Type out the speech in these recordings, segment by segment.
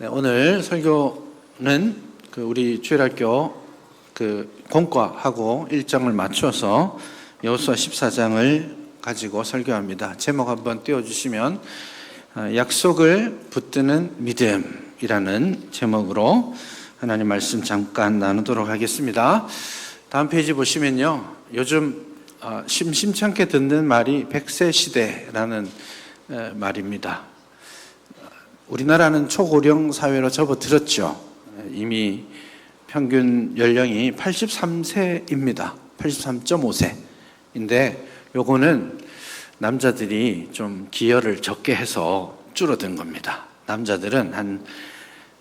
네, 오늘 설교는 우리 주일학교 공과하고 일정을 맞춰서 여호수아 14장을 가지고 설교합니다. 제목 한번 띄워주시면 약속을 붙드는 믿음이라는 제목으로 하나님 말씀 잠깐 나누도록 하겠습니다. 다음 페이지 보시면요, 요즘 심심치 않게 듣는 말이 100세 시대라는 말입니다. 우리나라는 초고령 사회로 접어들었죠. 이미 평균 연령이 83세입니다. 83.5세인데 요거는 남자들이 좀 기여를 적게 해서 줄어든 겁니다. 남자들은 한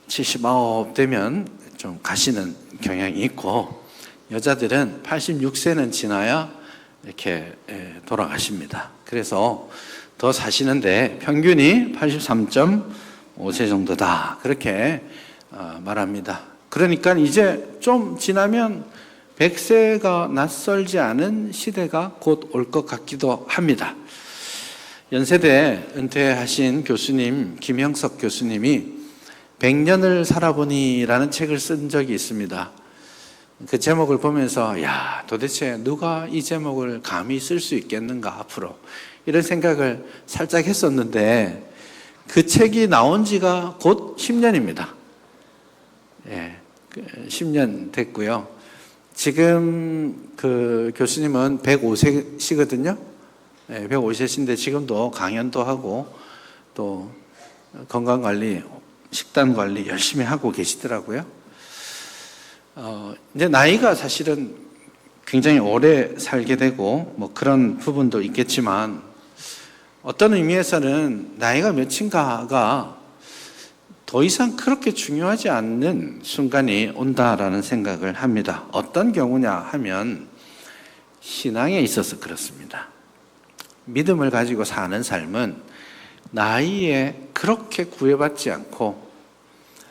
79 되면 좀 가시는 경향이 있고, 여자들은 86세는 지나야 이렇게 돌아가십니다. 그래서 더 사시는데 평균이 83.5세 정도다, 그렇게 말합니다. 그러니까 이제 좀 지나면 100세가 낯설지 않은 시대가 곧 올 것 같기도 합니다. 연세대 은퇴하신 교수님 김형석 교수님이 100년을 살아보니라는 책을 쓴 적이 있습니다. 그 제목을 보면서 도대체 누가 이 제목을 감히 쓸 수 있겠는가 앞으로, 이런 생각을 살짝 했었는데, 그 책이 나온 지가 곧 10년입니다. 10년 됐고요. 지금 그 교수님은 105세시거든요. 105세신데 지금도 강연도 하고 또 건강관리, 식단관리 열심히 하고 계시더라고요. 이제 나이가 사실은 굉장히 오래 살게 되고 뭐 그런 부분도 있겠지만, 어떤 의미에서는 나이가 몇인가가 더 이상 그렇게 중요하지 않는 순간이 온다라는 생각을 합니다. 어떤 경우냐 하면 신앙에 있어서 그렇습니다. 믿음을 가지고 사는 삶은 나이에 그렇게 구애받지 않고,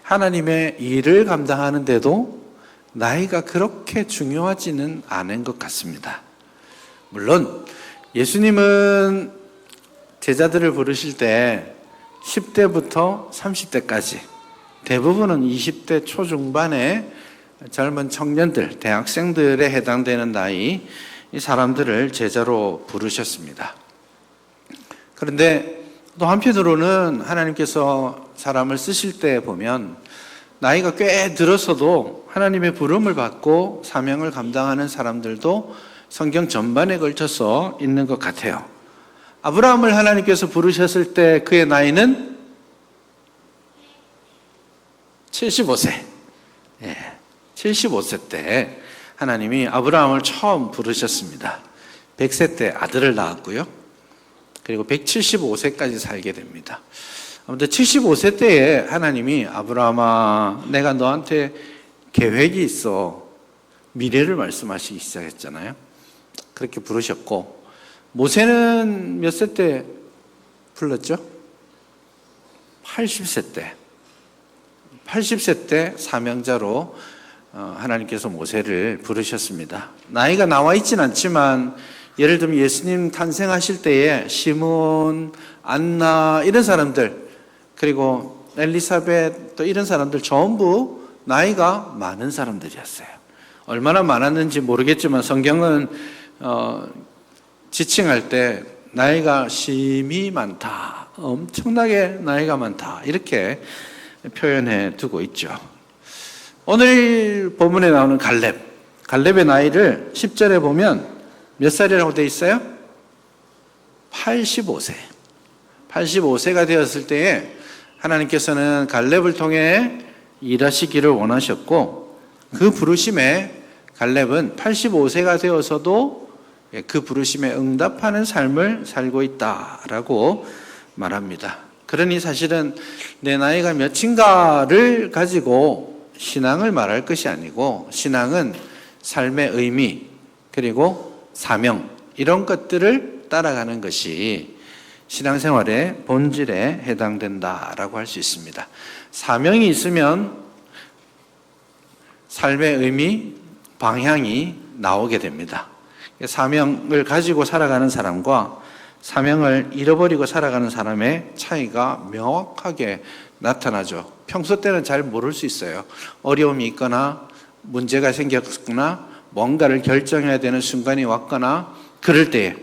하나님의 일을 감당하는데도 나이가 그렇게 중요하지는 않은 것 같습니다. 물론 예수님은 제자들을 부르실 때 10대부터 30대까지 대부분은 20대 초중반의 젊은 청년들, 대학생들에 해당되는 나이, 이 사람들을 제자로 부르셨습니다. 그런데 또 한편으로는 하나님께서 사람을 쓰실 때 보면 나이가 꽤 들어서도 하나님의 부름을 받고 사명을 감당하는 사람들도 성경 전반에 걸쳐서 있는 것 같아요. 아브라함을 하나님께서 부르셨을 때 그의 나이는 75세. 75세 때 하나님이 아브라함을 처음 부르셨습니다. 100세 때 아들을 낳았고요. 그리고 175세까지 살게 됩니다. 아무튼 75세 때에 하나님이 아브라함아, 내가 너한테 계획이 있어, 미래를 말씀하시기 시작했잖아요. 그렇게 부르셨고, 모세는 몇 세 때 불렀죠? 80세 때. 80세 때 사명자로 하나님께서 모세를 부르셨습니다. 나이가 나와 있진 않지만, 예를 들면 예수님 탄생하실 때에 시몬, 안나 이런 사람들, 그리고 엘리사벳 또 이런 사람들 전부 나이가 많은 사람들이었어요. 얼마나 많았는지 모르겠지만 성경은 지칭할 때 나이가 심히 많다, 엄청나게 나이가 많다, 이렇게 표현해 두고 있죠. 오늘 본문에 나오는 갈렙의 나이를 10절에 보면 몇 살이라고 되어 있어요? 85세. 85세가 되었을 때에 하나님께서는 갈렙을 통해 일하시기를 원하셨고, 그 부르심에 갈렙은 85세가 되어서도 그 부르심에 응답하는 삶을 살고 있다라고 말합니다. 그러니 사실은 내 나이가 몇인가를 가지고 신앙을 말할 것이 아니고, 신앙은 삶의 의미 그리고 사명, 이런 것들을 따라가는 것이 신앙생활의 본질에 해당된다라고 할 수 있습니다. 사명이 있으면 삶의 의미, 방향이 나오게 됩니다. 사명을 가지고 살아가는 사람과 사명을 잃어버리고 살아가는 사람의 차이가 명확하게 나타나죠. 평소 때는 잘 모를 수 있어요. 어려움이 있거나 문제가 생겼거나 뭔가를 결정해야 되는 순간이 왔거나 그럴 때에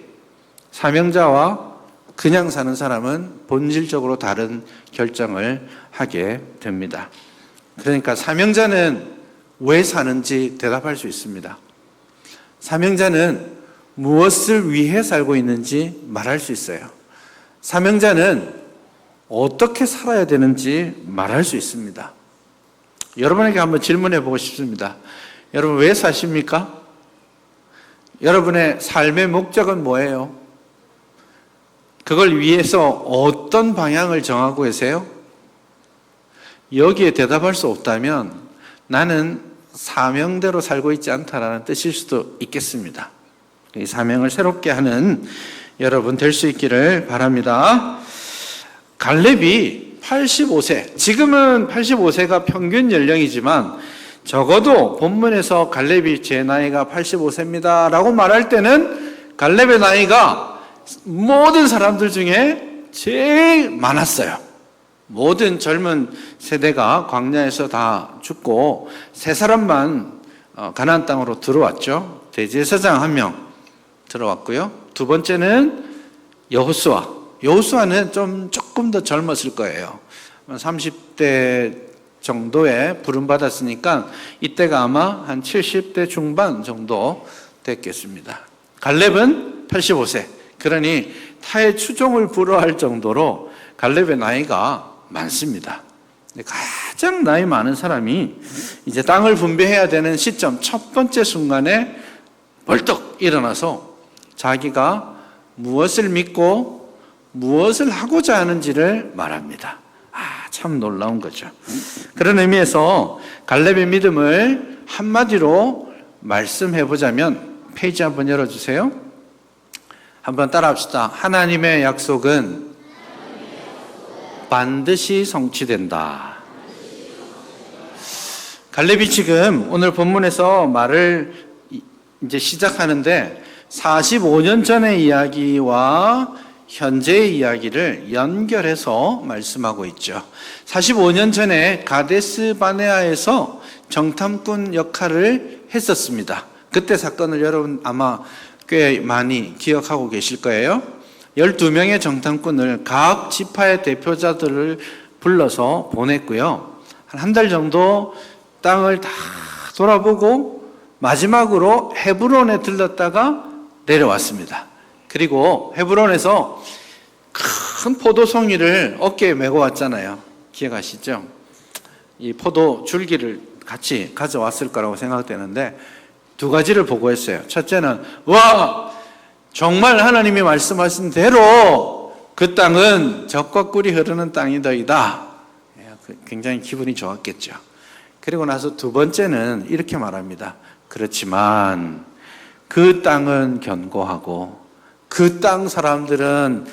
사명자와 그냥 사는 사람은 본질적으로 다른 결정을 하게 됩니다. 그러니까 사명자는 왜 사는지 대답할 수 있습니다. 사명자는 무엇을 위해 살고 있는지 말할 수 있어요. 사명자는 어떻게 살아야 되는지 말할 수 있습니다. 여러분에게 한번 질문해 보고 싶습니다. 여러분 왜 사십니까? 여러분의 삶의 목적은 뭐예요? 그걸 위해서 어떤 방향을 정하고 계세요? 여기에 대답할 수 없다면 나는 사명대로 살고 있지 않다라는 뜻일 수도 있겠습니다. 이 사명을 새롭게 하는 여러분 될 수 있기를 바랍니다. 갈렙이 85세, 지금은 85세가 평균 연령이지만 적어도 본문에서 갈렙이 제 나이가 85세입니다 라고 말할 때는 갈렙의 나이가 모든 사람들 중에 제일 많았어요. 모든 젊은 세대가 광야에서 다 죽고 세 사람만 가나안 땅으로 들어왔죠. 대제사장 1명 들어왔고요. 두 번째는 여호수아. 여호수아는 조금 더 젊었을 거예요. 30대 정도에 부름받았으니까 이때가 아마 한 70대 중반 정도 됐겠습니다. 갈렙은 85세. 그러니 타의 추종을 불허할 정도로 갈렙의 나이가 많습니다. 가장 나이 많은 사람이 이제 땅을 분배해야 되는 시점, 첫 번째 순간에 벌떡 일어나서 자기가 무엇을 믿고 무엇을 하고자 하는지를 말합니다. 참 놀라운 거죠. 그런 의미에서 갈렙의 믿음을 한마디로 말씀해 보자면 페이지 한번 열어주세요. 한번 따라합시다. 하나님의 약속은 반드시 성취된다. 갈렙이 지금 오늘 본문에서 말을 이제 시작하는데 45년 전의 이야기와 현재의 이야기를 연결해서 말씀하고 있죠. 45년 전에 가데스 바네아에서 정탐꾼 역할을 했었습니다. 그때 사건을 여러분 아마 꽤 많이 기억하고 계실 거예요. 12명의 정탐꾼을 각 지파의 대표자들을 불러서 보냈고요. 한 달 정도 땅을 다 돌아보고 마지막으로 헤브론에 들렀다가 내려왔습니다. 그리고 헤브론에서 큰 포도송이를 어깨에 메고 왔잖아요. 기억하시죠? 이 포도 줄기를 같이 가져왔을 거라고 생각되는데 두 가지를 보고했어요. 첫째는 와 정말 하나님이 말씀하신 대로 그 땅은 젖과 꿀이 흐르는 땅이더이다. 굉장히 기분이 좋았겠죠. 그리고 나서 두 번째는 이렇게 말합니다. 그렇지만 그 땅은 견고하고 그 땅 사람들은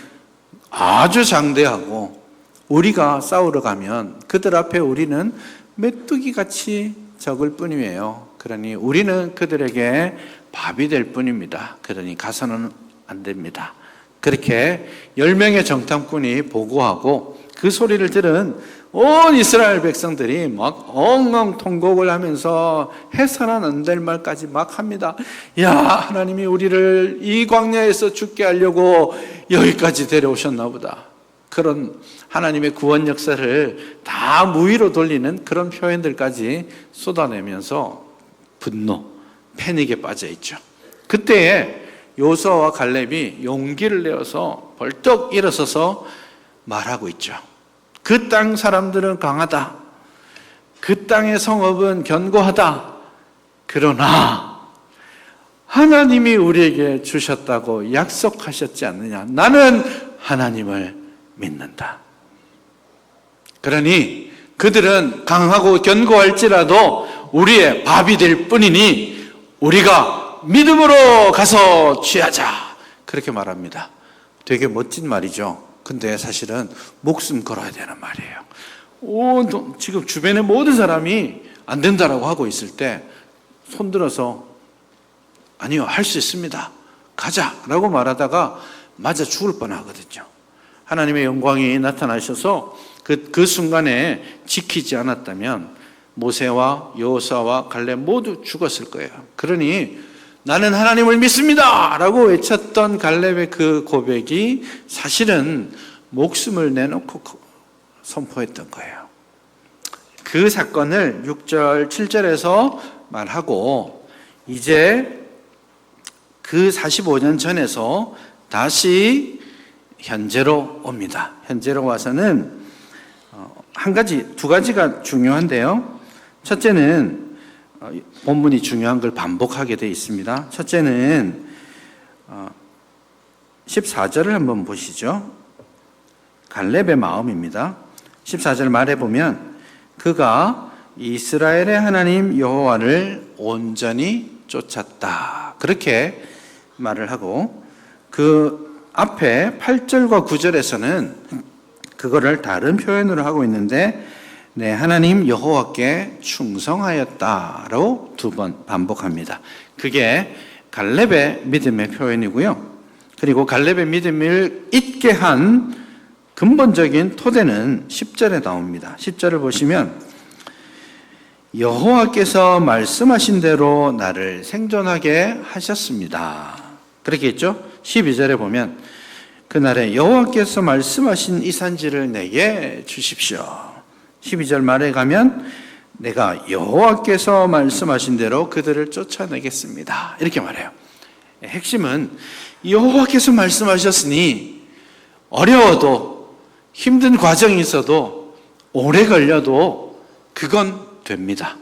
아주 장대하고 우리가 싸우러 가면 그들 앞에 우리는 메뚜기같이 적을 뿐이에요. 그러니 우리는 그들에게 밥이 될 뿐입니다. 그러니 가서는 안 됩니다. 그렇게 10명의 정탐꾼이 보고하고 그 소리를 들은 온 이스라엘 백성들이 막 엉엉 통곡을 하면서 해서는 안 될 말까지 막 합니다. 야, 하나님이 우리를 이 광야에서 죽게 하려고 여기까지 데려오셨나 보다. 그런 하나님의 구원 역사를 다 무위로 돌리는 그런 표현들까지 쏟아내면서 분노, 패닉에 빠져 있죠. 그때에 여호수아와 갈렙이 용기를 내어서 벌떡 일어서서 말하고 있죠. 그 땅 사람들은 강하다. 그 땅의 성읍은 견고하다. 그러나 하나님이 우리에게 주셨다고 약속하셨지 않느냐. 나는 하나님을 믿는다. 그러니 그들은 강하고 견고할지라도 우리의 밥이 될 뿐이니 우리가 믿음으로 가서 취하자. 그렇게 말합니다. 되게 멋진 말이죠. 근데 사실은 목숨 걸어야 되는 말이에요. 지금 주변의 모든 사람이 안 된다라고 하고 있을 때 손들어서 아니요, 할 수 있습니다. 가자라고 말하다가 맞아 죽을 뻔하거든요. 하나님의 영광이 나타나셔서 그 순간에 지키지 않았다면 모세와 여호수아와 갈렙 모두 죽었을 거예요. 그러니 나는 하나님을 믿습니다! 라고 외쳤던 갈렙의 그 고백이 사실은 목숨을 내놓고 선포했던 거예요. 그 사건을 6절, 7절에서 말하고 이제 그 45년 전에서 다시 현재로 옵니다. 현재로 와서는 두 가지가 중요한데요. 첫째는 본문이 중요한 걸 반복하게 되어 있습니다. 첫째는 14절을 한번 보시죠. 갈렙의 마음입니다. 14절 말해 보면 그가 이스라엘의 하나님 여호와를 온전히 쫓았다. 그렇게 말을 하고 그 앞에 8절과 9절에서는 그거를 다른 표현으로 하고 있는데 네, 하나님 여호와께 충성하였다로 두 번 반복합니다. 그게 갈렙의 믿음의 표현이고요. 그리고 갈렙의 믿음을 잊게 한 근본적인 토대는 10절에 나옵니다. 10절을 보시면 여호와께서 말씀하신 대로 나를 생존하게 하셨습니다. 그렇게 했죠? 12절에 보면 그날에 여호와께서 말씀하신 이 산지를 내게 주십시오. 12절 말에 가면 내가 여호와께서 말씀하신 대로 그들을 쫓아내겠습니다. 이렇게 말해요. 핵심은 여호와께서 말씀하셨으니 어려워도 힘든 과정이 있어도 오래 걸려도 그건 됩니다.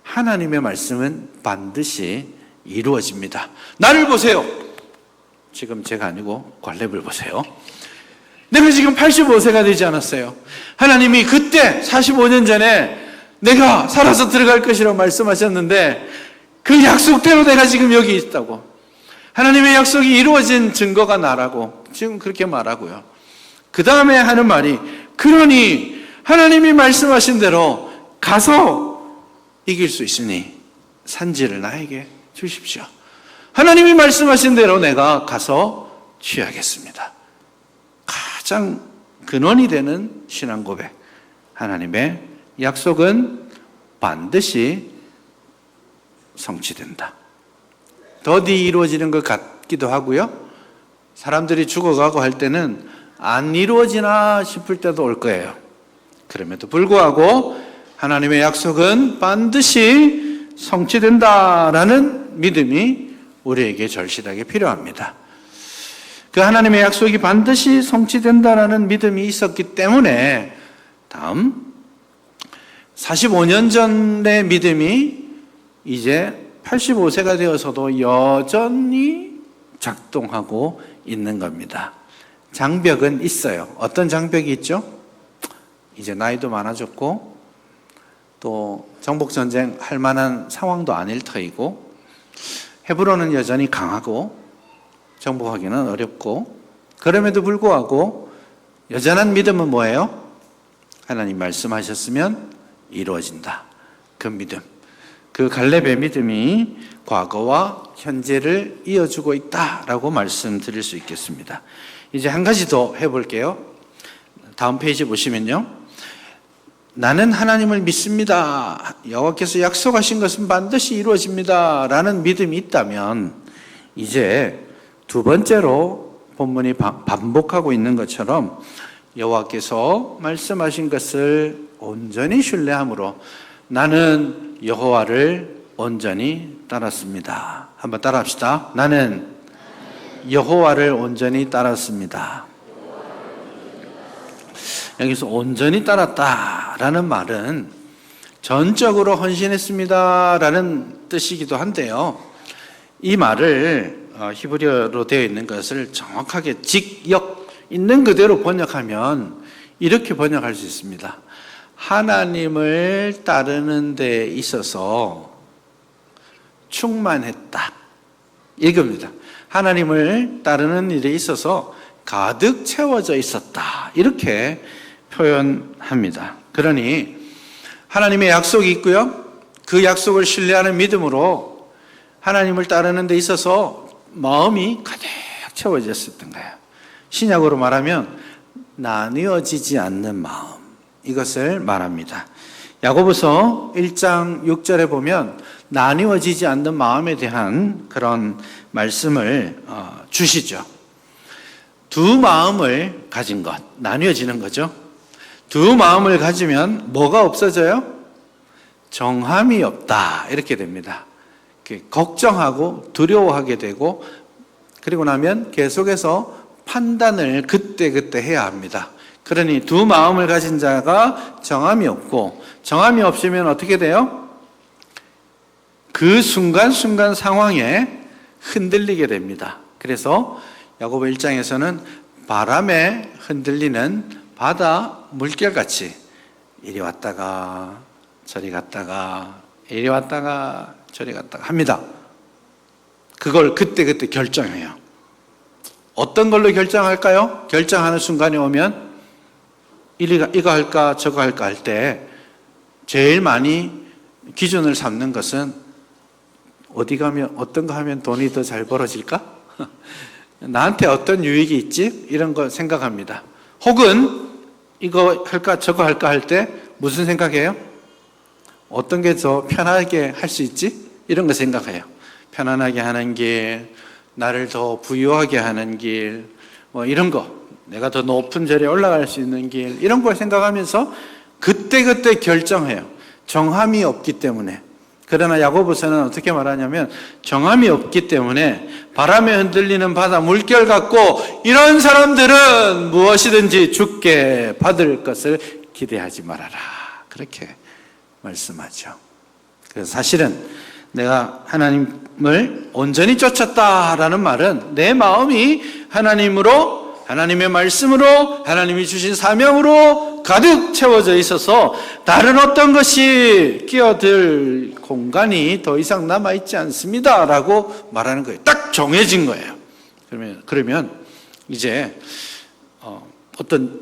하나님의 말씀은 반드시 이루어집니다. 나를 보세요. 지금 제가 아니고 갈렙을 보세요. 내가 지금 85세가 되지 않았어요. 하나님이 그때 45년 전에 내가 살아서 들어갈 것이라고 말씀하셨는데 그 약속대로 내가 지금 여기 있다고. 하나님의 약속이 이루어진 증거가 나라고 지금 그렇게 말하고요. 그 다음에 하는 말이 그러니 하나님이 말씀하신 대로 가서 이길 수 있으니 산지를 나에게 주십시오. 하나님이 말씀하신 대로 내가 가서 취하겠습니다. 가장 근원이 되는 신앙 고백. 하나님의 약속은 반드시 성취된다. 더디 이루어지는 것 같기도 하고요. 사람들이 죽어가고 할 때는 안 이루어지나 싶을 때도 올 거예요. 그럼에도 불구하고 하나님의 약속은 반드시 성취된다라는 믿음이 우리에게 절실하게 필요합니다. 그 하나님의 약속이 반드시 성취된다라는 믿음이 있었기 때문에 다음 45년 전의 믿음이 이제 85세가 되어서도 여전히 작동하고 있는 겁니다. 장벽은 있어요. 어떤 장벽이 있죠? 이제 나이도 많아졌고 또 정복전쟁 할 만한 상황도 아닐 터이고 헤브론은 여전히 강하고 정복하기는 어렵고 그럼에도 불구하고 여전한 믿음은 뭐예요? 하나님 말씀하셨으면 이루어진다. 그 믿음. 그 갈렙의 믿음이 과거와 현재를 이어주고 있다라고 말씀드릴 수 있겠습니다. 이제 한 가지 더 해볼게요. 다음 페이지 보시면요. 나는 하나님을 믿습니다. 여호와께서 약속하신 것은 반드시 이루어집니다. 라는 믿음이 있다면 이제 두 번째로 본문이 반복하고 있는 것처럼 여호와께서 말씀하신 것을 온전히 신뢰함으로 나는 여호와를 온전히 따랐습니다. 한번 따라합시다. 나는 여호와를 온전히 따랐습니다. 여기서 온전히 따랐다라는 말은 전적으로 헌신했습니다라는 뜻이기도 한데요. 이 말을 히브리어로 되어 있는 것을 정확하게 직역 있는 그대로 번역하면 이렇게 번역할 수 있습니다. 하나님을 따르는 데 있어서 충만했다. 이겁니다. 하나님을 따르는 일에 있어서 가득 채워져 있었다. 이렇게 표현합니다. 그러니 하나님의 약속이 있고요. 그 약속을 신뢰하는 믿음으로 하나님을 따르는 데 있어서 마음이 가득 채워졌었던 거예요. 신약으로 말하면 나뉘어지지 않는 마음, 이것을 말합니다. 야고보서 1장 6절에 보면 나뉘어지지 않는 마음에 대한 그런 말씀을 주시죠. 두 마음을 가진 것, 나뉘어지는 거죠. 두 마음을 가지면 뭐가 없어져요? 정함이 없다, 이렇게 됩니다. 걱정하고 두려워하게 되고, 그리고 나면 계속해서 판단을 그때그때 해야 합니다. 그러니 두 마음을 가진 자가 정함이 없고, 정함이 없으면 어떻게 돼요? 그 순간순간 상황에 흔들리게 됩니다. 그래서 야고보 1장에서는 바람에 흔들리는 바다 물결같이 이리 왔다가 저리 갔다가 이리 왔다가 저리 갔다가 합니다. 그걸 그때그때 결정해요. 어떤 걸로 결정할까요? 결정하는 순간이 오면 이거 할까 저거 할까 할 때 제일 많이 기준을 삼는 것은 어디 가면 어떤 거 하면 돈이 더 잘 벌어질까? 나한테 어떤 유익이 있지? 이런 거 생각합니다. 혹은 이거 할까 저거 할까 할 때 무슨 생각해요? 어떤 게 더 편하게 할 수 있지? 이런 거 생각해요. 편안하게 하는 길, 나를 더 부유하게 하는 길, 뭐 이런 거, 내가 더 높은 자리에 올라갈 수 있는 길, 이런 걸 생각하면서 그때그때 결정해요. 정함이 없기 때문에. 그러나 야고보서는 어떻게 말하냐면 정함이 없기 때문에 바람에 흔들리는 바다 물결 같고 이런 사람들은 무엇이든지 주께 받을 것을 기대하지 말아라, 그렇게 말씀하죠. 그래서 사실은 내가 하나님을 온전히 쫓았다라는 말은 내 마음이 하나님으로, 하나님의 말씀으로, 하나님이 주신 사명으로 가득 채워져 있어서 다른 어떤 것이 끼어들 공간이 더 이상 남아있지 않습니다 라고 말하는 거예요. 딱 정해진 거예요. 그러면 이제 어떤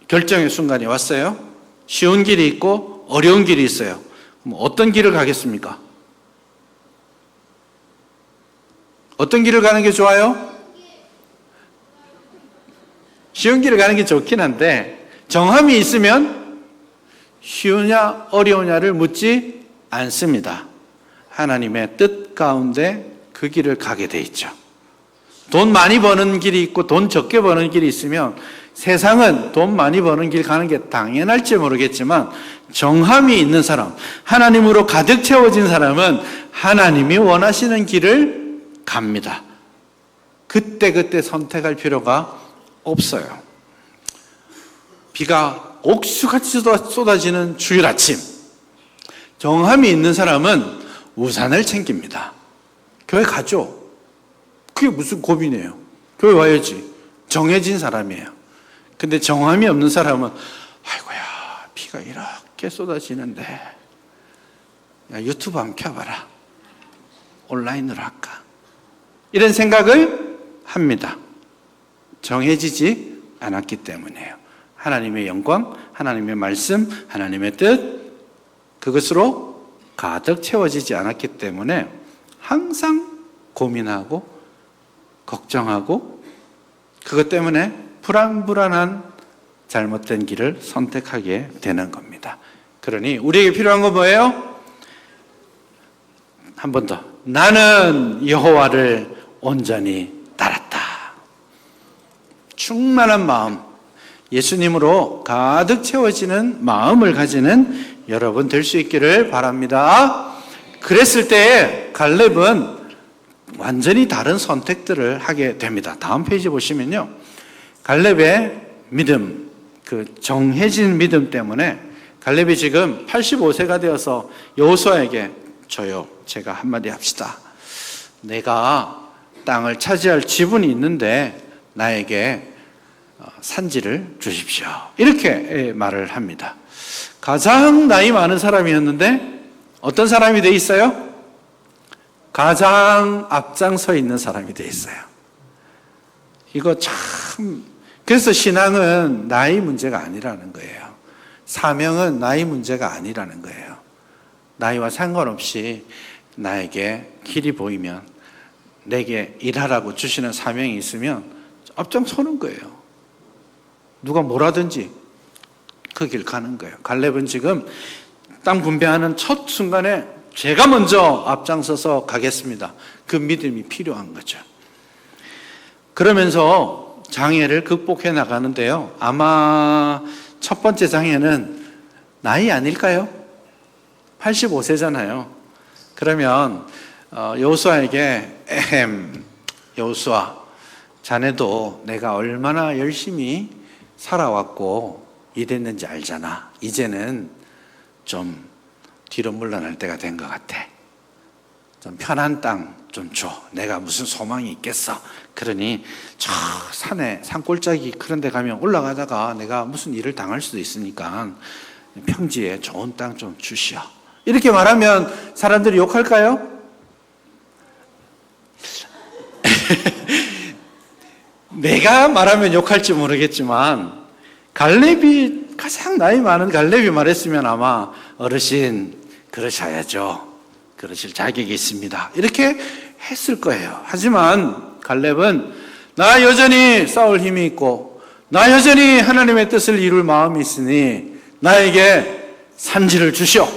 결정의 순간이 왔어요. 쉬운 길이 있고 어려운 길이 있어요. 그럼 어떤 길을 가겠습니까? 어떤 길을 가는 게 좋아요? 쉬운 길을 가는 게 좋긴 한데 정함이 있으면 쉬우냐 어려우냐를 묻지 않습니다. 하나님의 뜻 가운데 그 길을 가게 돼 있죠. 돈 많이 버는 길이 있고 돈 적게 버는 길이 있으면 세상은 돈 많이 버는 길 가는 게 당연할지 모르겠지만 정함이 있는 사람, 하나님으로 가득 채워진 사람은 하나님이 원하시는 길을 갑니다. 그때그때 선택할 필요가 없어요. 비가 옥수같이 쏟아지는 주일 아침, 정함이 있는 사람은 우산을 챙깁니다. 교회 가죠. 그게 무슨 고민이에요? 교회 와야지. 정해진 사람이에요. 근데 정함이 없는 사람은 아이고야, 비가 이렇게 쏟아지는데 야, 유튜브 한번 켜봐라. 온라인으로 할까? 이런 생각을 합니다. 정해지지 않았기 때문이에요. 하나님의 영광, 하나님의 말씀, 하나님의 뜻, 그것으로 가득 채워지지 않았기 때문에 항상 고민하고 걱정하고 그것 때문에 불안한 잘못된 길을 선택하게 되는 겁니다. 그러니 우리에게 필요한 건 뭐예요? 한 번 더. 나는 여호와를 온전히 따랐다. 충만한 마음, 예수님으로 가득 채워지는 마음을 가지는 여러분 될 수 있기를 바랍니다. 그랬을 때 갈렙은 완전히 다른 선택들을 하게 됩니다. 다음 페이지 보시면요. 갈렙의 믿음, 그 정해진 믿음 때문에 갈렙이 지금 85세가 되어서 여호수아에게 저요, 제가 한마디 합시다. 내가 땅을 차지할 지분이 있는데 나에게 산지를 주십시오. 이렇게 말을 합니다. 가장 나이 많은 사람이었는데 어떤 사람이 돼 있어요? 가장 앞장서 있는 사람이 돼 있어요. 이거 참, 그래서 신앙은 나이 문제가 아니라는 거예요. 사명은 나이 문제가 아니라는 거예요. 나이와 상관없이 나에게 길이 보이면, 내게 일하라고 주시는 사명이 있으면 앞장서는 거예요. 누가 뭐라든지 그 길 가는 거예요. 갈렙은 지금 땅 분배하는 첫 순간에 제가 먼저 앞장서서 가겠습니다. 그 믿음이 필요한 거죠. 그러면서 장애를 극복해 나가는데요. 아마 첫 번째 장애는 나이 아닐까요? 85세잖아요. 그러면 여호수아에게 여호수아, 자네도 내가 얼마나 열심히 살아왔고 이랬는지 알잖아. 이제는 좀 뒤로 물러날 때가 된 것 같아. 좀 편한 땅 좀 줘. 내가 무슨 소망이 있겠어. 그러니 저 산에 산골짜기 그런 데 가면 올라가다가 내가 무슨 일을 당할 수도 있으니까 평지에 좋은 땅 좀 주시오. 이렇게 말하면 사람들이 욕할까요? 내가 말하면 욕할지 모르겠지만 갈렙이, 가장 나이 많은 갈렙이 말했으면 아마 어르신 그러셔야죠. 그러실 자격이 있습니다. 이렇게 했을 거예요. 하지만 갈렙은 나 여전히 싸울 힘이 있고 나 여전히 하나님의 뜻을 이룰 마음이 있으니 나에게 산지를 주시오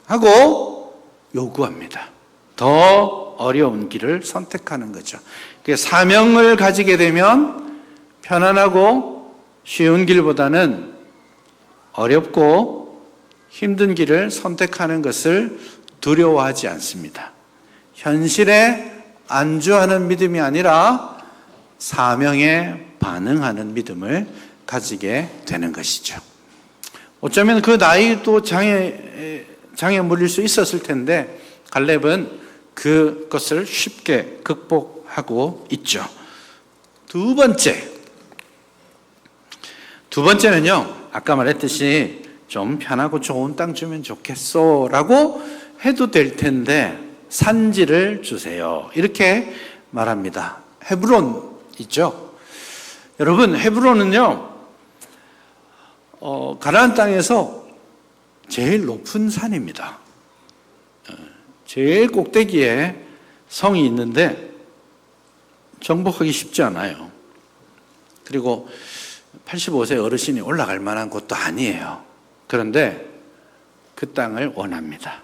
하고 요구합니다. 더 어려운 길을 선택하는 거죠. 사명을 가지게 되면 편안하고 쉬운 길보다는 어렵고 힘든 길을 선택하는 것을 두려워하지 않습니다. 현실에 안주하는 믿음이 아니라 사명에 반응하는 믿음을 가지게 되는 것이죠. 어쩌면 그 나이도 장애 물릴 수 있었을 텐데 갈렙은 그것을 쉽게 극복하고 있죠. 두 번째는요, 아까 말했듯이 좀 편하고 좋은 땅 주면 좋겠소 라고 해도 될 텐데 산지를 주세요. 이렇게 말합니다. 헤브론 있죠. 여러분, 헤브론은요, 가나안 땅에서 제일 높은 산입니다. 제일 꼭대기에 성이 있는데 정복하기 쉽지 않아요. 그리고 85세 어르신이 올라갈 만한 곳도 아니에요. 그런데 그 땅을 원합니다.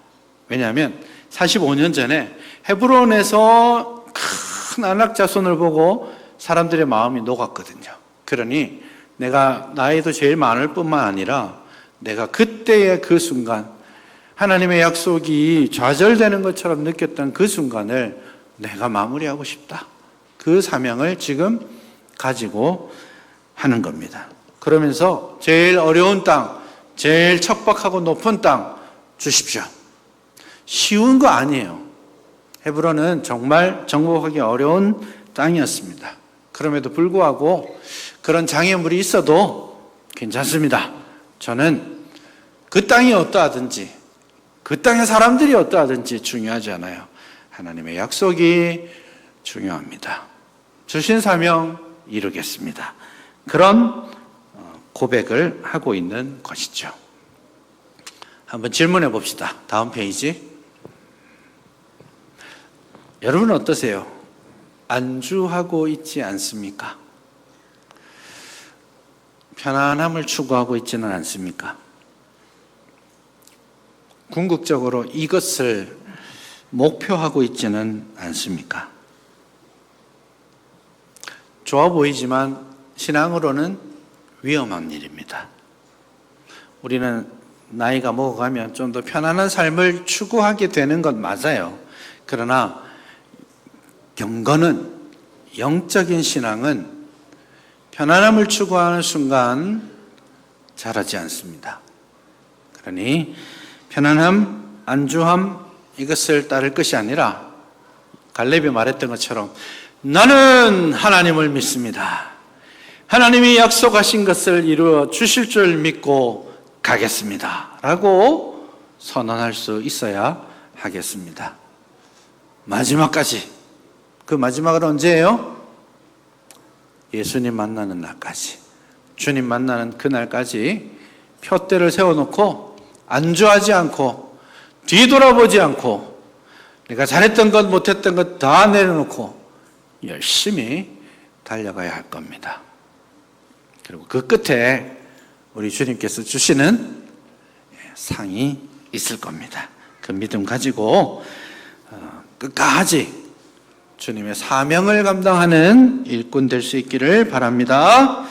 왜냐하면 45년 전에 헤브론에서 큰 안락 자손을 보고 사람들의 마음이 녹았거든요. 그러니 내가 나이도 제일 많을 뿐만 아니라 내가 그때의 그 순간 하나님의 약속이 좌절되는 것처럼 느꼈던 그 순간을 내가 마무리하고 싶다. 그 사명을 지금 가지고 하는 겁니다. 그러면서 제일 어려운 땅, 제일 척박하고 높은 땅 주십시오. 쉬운 거 아니에요. 헤브론은 정말 정복하기 어려운 땅이었습니다. 그럼에도 불구하고 그런 장애물이 있어도 괜찮습니다. 저는 그 땅이 어떠하든지 그 땅의 사람들이 어떠하든지 중요하지 않아요. 하나님의 약속이 중요합니다. 주신 사명 이루겠습니다. 그런 고백을 하고 있는 것이죠. 한번 질문해 봅시다. 다음 페이지. 여러분은 어떠세요? 안주하고 있지 않습니까? 편안함을 추구하고 있지는 않습니까? 궁극적으로 이것을 목표하고 있지는 않습니까? 좋아 보이지만 신앙으로는 위험한 일입니다. 우리는 나이가 먹어가면 좀 더 편안한 삶을 추구하게 되는 건 맞아요. 그러나 경건은, 영적인 신앙은 편안함을 추구하는 순간 자라지 않습니다. 그러니 편안함, 안주함 이것을 따를 것이 아니라 갈렙이 말했던 것처럼 나는 하나님을 믿습니다. 하나님이 약속하신 것을 이루어 주실 줄 믿고 가겠습니다. 라고 선언할 수 있어야 하겠습니다. 마지막까지. 그 마지막은 언제예요? 예수님 만나는 날까지. 주님 만나는 그날까지 표대를 세워놓고 안주하지 않고 뒤돌아보지 않고 내가 잘했던 것 못했던 것 다 내려놓고 열심히 달려가야 할 겁니다. 그리고 그 끝에 우리 주님께서 주시는 상이 있을 겁니다. 그 믿음 가지고 끝까지 주님의 사명을 감당하는 일꾼 될 수 있기를 바랍니다.